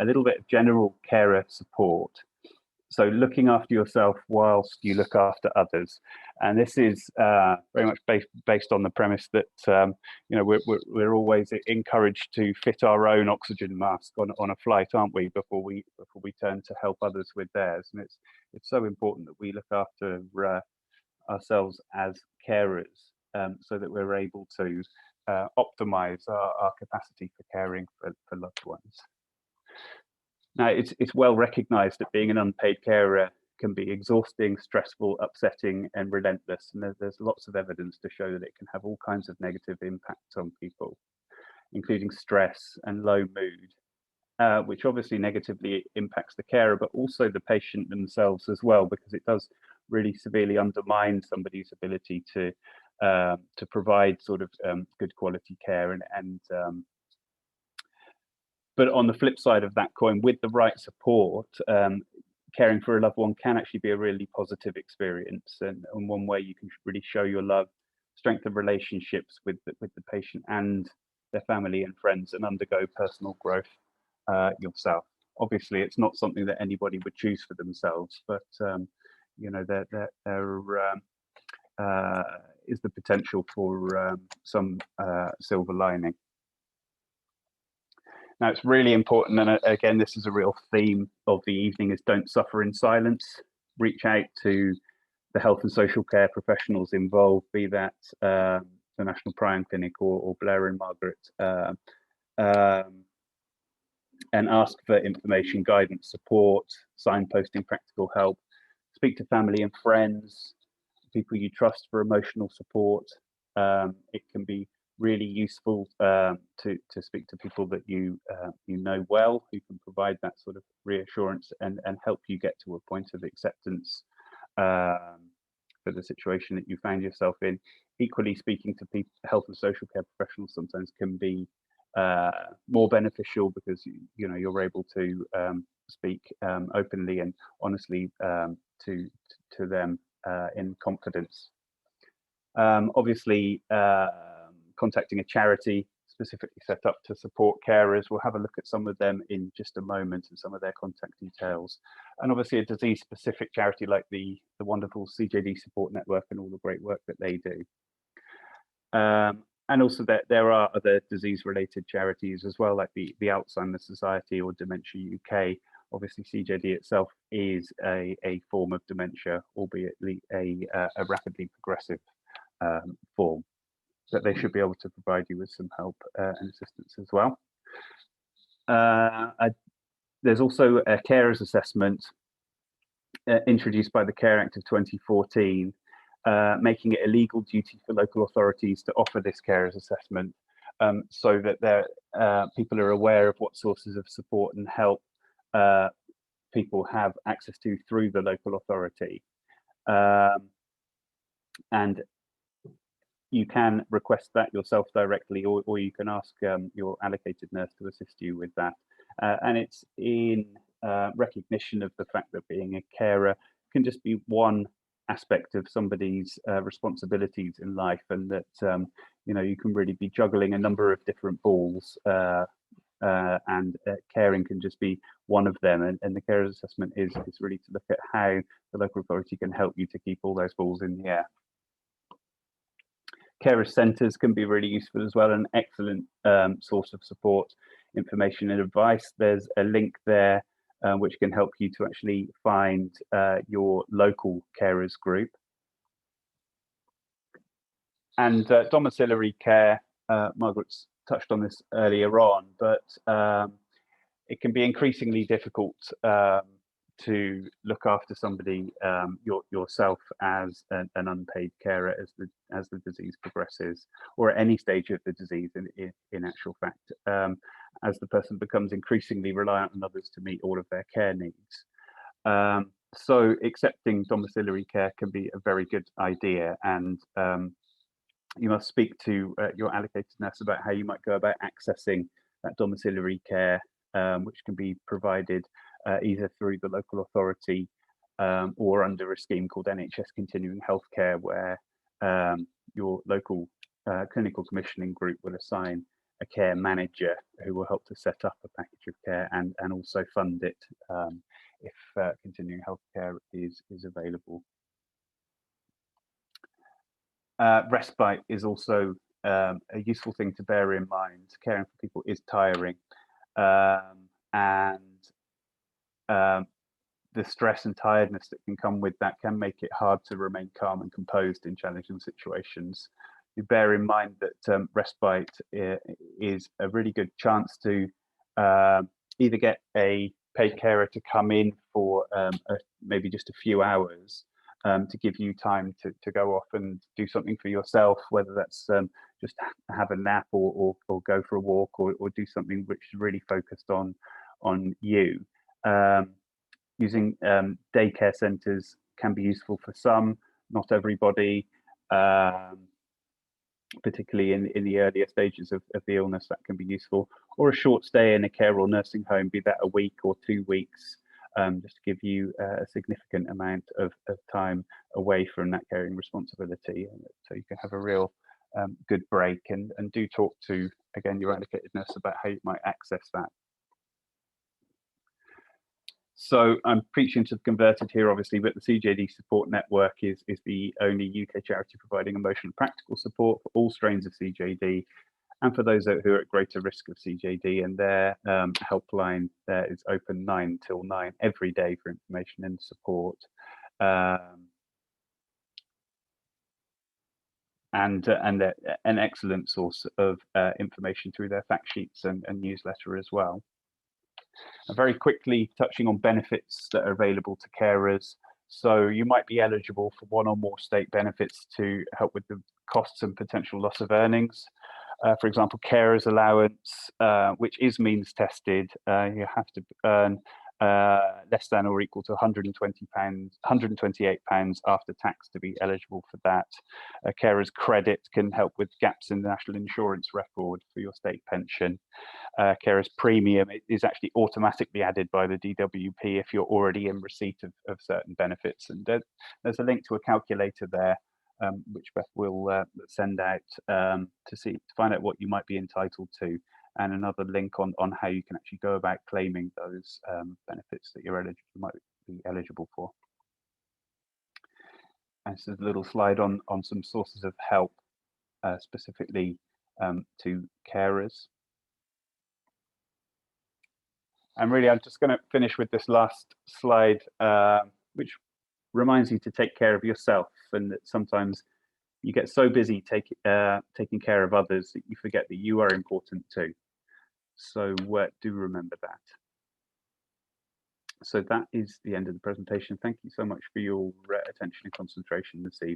a little bit of general carer support. So looking after yourself whilst you look after others, and this is very much based on the premise that you know, we're always encouraged to fit our own oxygen mask on a flight, aren't we? Before we turn to help others with theirs, and it's so important that we look after ourselves as carers, so that we're able to optimize our capacity for caring for loved ones. Now, it's well recognised that being an unpaid carer can be exhausting, stressful, upsetting, and relentless. And there's lots of evidence to show that it can have all kinds of negative impacts on people, including stress and low mood, which obviously negatively impacts the carer, but also the patient themselves as well, because it does really severely undermine somebody's ability to provide sort of good quality care but on the flip side of that coin, with the right support, caring for a loved one can actually be a really positive experience, and one way you can really show your love, strengthen relationships with the patient and their family and friends, and undergo personal growth yourself. Obviously, it's not something that anybody would choose for themselves, but you know, there is the potential for some silver lining. Now, it's really important, and again, this is a real theme of the evening, is don't suffer in silence. Reach out to the health and social care professionals involved, be that the National Prion Clinic or Blair and Margaret, and ask for information, guidance, support, signposting, practical help. Speak to family and friends, people you trust for emotional support. It can be really useful to speak to people that you know well, who can provide that sort of reassurance and help you get to a point of acceptance for the situation that you found yourself in. Equally, speaking to people, health and social care professionals sometimes can be more beneficial, because you know, you're able to speak openly and honestly to them in confidence. Obviously, contacting a charity specifically set up to support carers. We'll have a look at some of them in just a moment and some of their contact details. And obviously a disease-specific charity like the wonderful CJD support network and all the great work that they do. And also there are other disease-related charities as well, like the Alzheimer's Society or Dementia UK. Obviously, CJD itself is a form of dementia, albeit a rapidly progressive form, that they should be able to provide you with some help and assistance as well. There's also a carers assessment introduced by the Care Act of 2014, making it a legal duty for local authorities to offer this carers assessment, so that people are aware of what sources of support and help people have access to through the local authority. And you can request that yourself directly, or you can ask your allocated nurse to assist you with that. And it's in recognition of the fact that being a carer can just be one aspect of somebody's responsibilities in life, and that you know, you can really be juggling a number of different balls, and caring can just be one of them. And the carers assessment is really to look at how the local authority can help you to keep all those balls in the air. Carer centres can be really useful as well, an excellent source of support, information and advice. There's a link there which can help you to actually find your local carers group. And domiciliary care, Margaret's touched on this earlier on, but it can be increasingly difficult to look after somebody yourself as an unpaid carer as the disease progresses, or at any stage of the disease in actual fact, as the person becomes increasingly reliant on others to meet all of their care needs. So accepting domiciliary care can be a very good idea, and you must speak to your allocated nurse about how you might go about accessing that domiciliary care, which can be provided either through the local authority or under a scheme called NHS Continuing Healthcare, where your local clinical commissioning group will assign a care manager who will help to set up a package of care and also fund it if continuing healthcare is available. Respite is also a useful thing to bear in mind. Caring for people is tiring, and the stress and tiredness that can come with that can make it hard to remain calm and composed in challenging situations. You bear in mind that respite is a really good chance to either get a paid carer to come in for maybe just a few hours to give you time to go off and do something for yourself, whether that's just have a nap or go for a walk or do something which is really focused on you. Using daycare centres can be useful for some, not everybody, particularly in the earlier stages of the illness. That can be useful, or a short stay in a care or nursing home, be that a week or 2 weeks, just to give you a significant amount of time away from that caring responsibility, so you can have a real good break, and do talk to, again, your allocated nurse about how you might access that. So I'm preaching to the converted here, obviously, but the CJD support network is the only UK charity providing emotional and practical support for all strains of CJD and for those who are at greater risk of CJD. And their helpline there is open 9 till 9 every day for information and support. And they're an excellent source of information through their fact sheets and newsletter as well. And very quickly touching on benefits that are available to carers. So you might be eligible for one or more state benefits to help with the costs and potential loss of earnings. For example, carers allowance, which is means tested. You have to earn less than or equal to £128 after tax to be eligible for that. Carers credit can help with gaps in the national insurance record for your state pension. Carers premium is actually automatically added by the DWP if you're already in receipt of certain benefits. And there's a link to a calculator there, which Beth will send out to find out what you might be entitled to, and another link on how you can actually go about claiming those benefits that you might be eligible for. And this is a little slide on some sources of help specifically to carers. And really, I'm just going to finish with this last slide, which reminds you to take care of yourself, and that sometimes you get so busy taking care of others that you forget that you are important too. So do remember that. So that is the end of the presentation. Thank you so much for your attention and concentration this evening.